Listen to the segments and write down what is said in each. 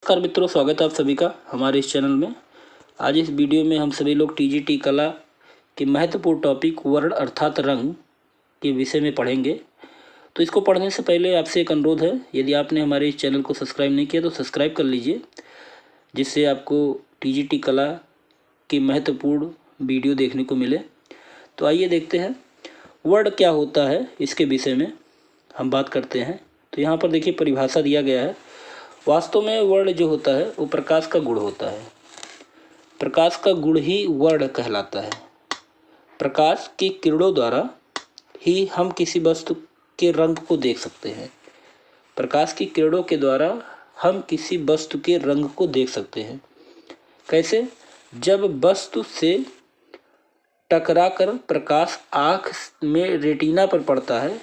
नमस्कार मित्रों, स्वागत है आप सभी का हमारे इस चैनल में। आज इस वीडियो में हम सभी लोग टीजीटी कला के महत्वपूर्ण टॉपिक वर्ण अर्थात रंग के विषय में पढ़ेंगे। तो इसको पढ़ने से पहले आपसे एक अनुरोध है, यदि आपने हमारे इस चैनल को सब्सक्राइब नहीं किया तो सब्सक्राइब कर लीजिए, जिससे आपको टीजीटी कला की महत्वपूर्ण वीडियो देखने को मिले। तो आइए देखते हैं वर्ण क्या होता है, इसके विषय में हम बात करते हैं। तो यहाँ पर देखिए परिभाषा दिया गया है। वास्तव में वर्ण जो होता है वो प्रकाश का गुण होता है। प्रकाश का गुण ही वर्ण कहलाता है। प्रकाश की किरणों द्वारा ही हम किसी वस्तु के रंग को देख सकते हैं। प्रकाश की किरणों के द्वारा हम किसी वस्तु के रंग को देख सकते हैं। कैसे? जब वस्तु से टकराकर प्रकाश आँख में रेटिना पर पड़ता है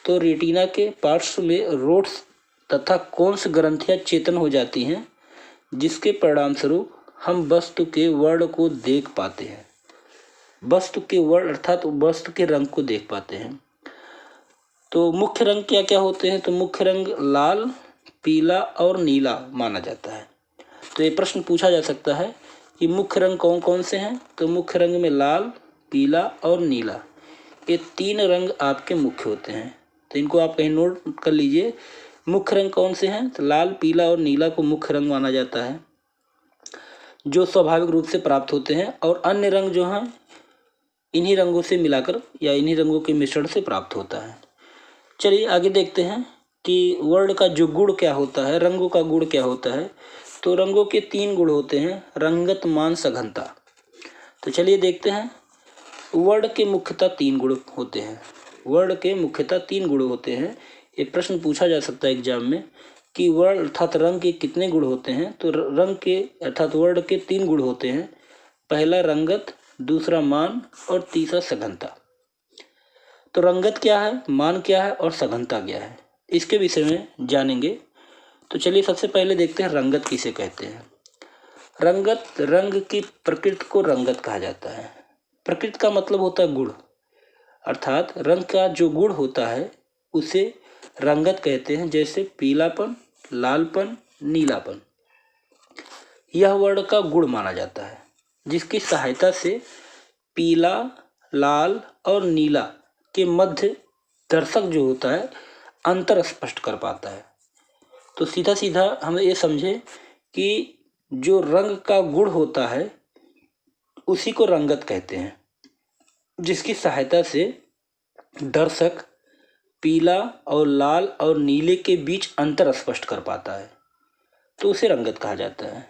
तो रेटिना के पार्श्व में रोड्स तथा कोन्स ग्रंथियां चेतन हो जाती हैं, जिसके परिणाम स्वरूप हम वस्तु के वर्ण को देख पाते हैं। वस्तु के वर्ण अर्थात वस्तु के रंग को देख पाते हैं। तो मुख्य रंग क्या क्या होते हैं? तो मुख्य रंग लाल, पीला और नीला माना जाता है। तो ये प्रश्न पूछा जा सकता है कि मुख्य रंग कौन कौन से हैं? तो मुख्य रंग में लाल, पीला और नीला, ये तीन रंग आपके मुख्य होते हैं। तो इनको आप कहीं नोट कर लीजिए। मुख्य रंग कौन से हैं? तो लाल, पीला और नीला को मुख्य रंग माना जाता है, जो स्वाभाविक रूप से प्राप्त होते हैं, और अन्य रंग जो हैं इन्हीं रंगों से मिलाकर या इन्हीं रंगों के मिश्रण से प्राप्त होता है। चलिए आगे देखते हैं कि वर्ण का जो गुण क्या होता है, रंगों का गुण क्या होता है। तो रंगों के तीन गुण होते हैं, रंगत, मान, सघनता। तो चलिए देखते हैं। वर्ण के मुख्यतः तीन गुण होते हैं। वर्ण के मुख्यतः तीन गुण होते हैं। एक प्रश्न पूछा जा सकता है एग्जाम में कि वर्ण अर्थात रंग के कितने गुण होते हैं? तो रंग के अर्थात वर्ण के तीन गुण होते हैं। पहला रंगत, दूसरा मान और तीसरा सघनता। तो रंगत क्या है, मान क्या है और सघनता क्या है, इसके विषय में जानेंगे। तो चलिए सबसे पहले देखते हैं रंगत किसे कहते हैं। रंगत, रंग की प्रकृति को रंगत कहा जाता है। प्रकृति का मतलब होता है गुण, अर्थात रंग का जो गुण होता है उसे रंगत कहते हैं। जैसे पीलापन, लालपन, नीलापन, यह वर्ण का गुण माना जाता है, जिसकी सहायता से पीला, लाल और नीला के मध्य दर्शक जो होता है अंतर स्पष्ट कर पाता है। तो सीधा सीधा हम ये समझे कि जो रंग का गुण होता है उसी को रंगत कहते हैं, जिसकी सहायता से दर्शक पीला और लाल और नीले के बीच अंतर स्पष्ट कर पाता है, तो उसे रंगत कहा जाता है।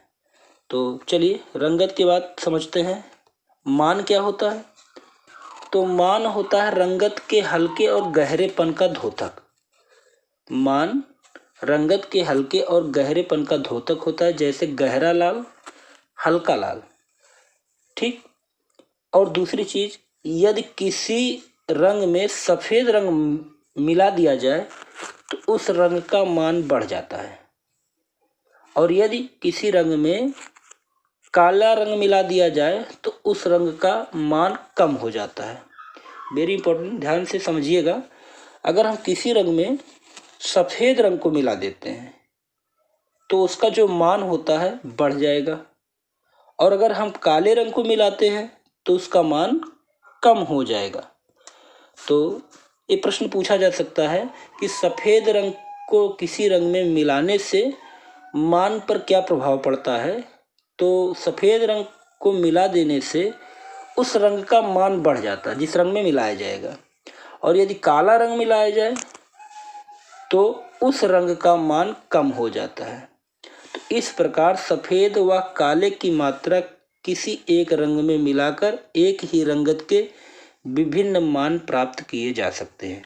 तो चलिए रंगत के बाद समझते हैं मान क्या होता है। तो मान होता है रंगत के हल्के और गहरेपन का द्योतक। मान रंगत के हल्के और गहरेपन का द्योतक होता है, जैसे गहरा लाल, हल्का लाल, ठीक। और दूसरी चीज, यदि किसी रंग में सफेद रंग मिला दिया जाए तो उस रंग का मान बढ़ जाता है, और यदि किसी रंग में काला रंग मिला दिया जाए तो उस रंग का मान कम हो जाता है। वेरी इंपॉर्टेंट, ध्यान से समझिएगा। अगर हम किसी रंग में सफेद रंग को मिला देते हैं तो उसका जो मान होता है बढ़ जाएगा, और अगर हम काले रंग को मिलाते हैं तो उसका मान कम हो जाएगा। तो ये प्रश्न पूछा जा सकता है कि सफ़ेद रंग को किसी रंग में मिलाने से मान पर क्या प्रभाव पड़ता है। तो सफ़ेद रंग को मिला देने से उस रंग का मान बढ़ जाता है जिस रंग में मिलाया जाएगा, और यदि काला रंग मिलाया जाए तो उस रंग का मान कम हो जाता है। तो इस प्रकार सफ़ेद व काले की मात्रा किसी एक रंग में मिलाकर एक ही रंगत के विभिन्न मान प्राप्त किए जा सकते हैं।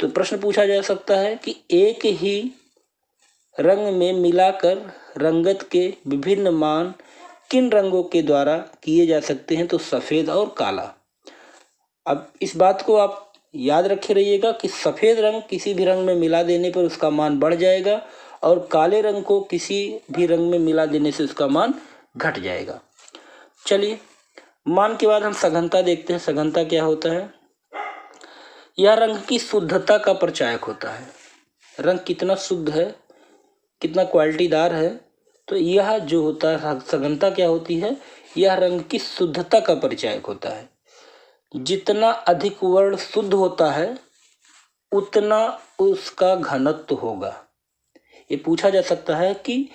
तो प्रश्न पूछा जा सकता है कि एक ही रंग में मिलाकर रंगत के विभिन्न मान किन रंगों के द्वारा किए जा सकते हैं? तो सफ़ेद और काला। अब इस बात को आप याद रखे रहिएगा कि सफ़ेद रंग किसी भी रंग में मिला देने पर उसका मान बढ़ जाएगा, और काले रंग को किसी भी रंग में मिला देने से उसका मान घट जाएगा। चलिए मान के बाद हम सघनता देखते हैं। सघनता क्या होता है? यह रंग की शुद्धता का प्रचायक होता है। रंग कितना शुद्ध है, कितना क्वालिटीदार है, तो यह जो होता है सघनता क्या होती है, यह रंग की शुद्धता का परिचायक होता है। जितना अधिक वर्ण शुद्ध होता है उतना उसका घनत्व होगा। ये पूछा जा सकता है कि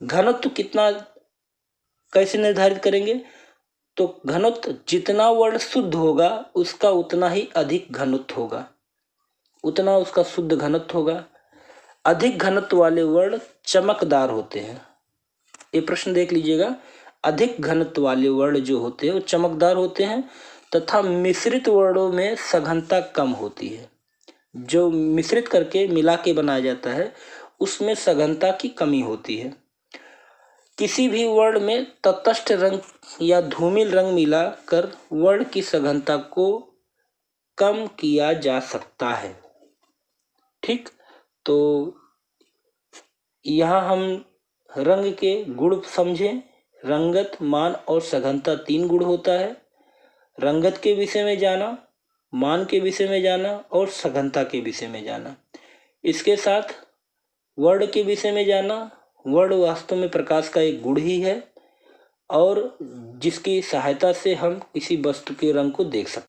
घनत्व कितना कैसे निर्धारित करेंगे, तो घनत्व जितना वर्ण शुद्ध होगा उसका उतना ही अधिक घनत्व होगा, उतना उसका शुद्ध घनत्व होगा। अधिक घनत्व वाले वर्ण चमकदार होते हैं। ये प्रश्न देख लीजिएगा, अधिक घनत्व वाले वर्ण जो होते हैं वो चमकदार होते हैं तथा मिश्रित वर्णों में सघनता कम होती है। जो मिश्रित करके मिला के बनाया जाता है उसमें सघनता की कमी होती है। किसी भी वर्ण में तटस्थ रंग या धूमिल रंग मिलाकर वर्ण की सघनता को कम किया जा सकता है। ठीक, तो यहाँ हम रंग के गुण समझें। रंगत, मान और सघनता 3 गुण होता है। रंगत के विषय में जाना, मान के विषय में जाना और सघनता के विषय में जाना। इसके साथ वर्ण के विषय में जाना। वर्ण वास्तव में प्रकाश का एक गुण ही है और जिसकी सहायता से हम किसी वस्तु के रंग को देख सकते हैं।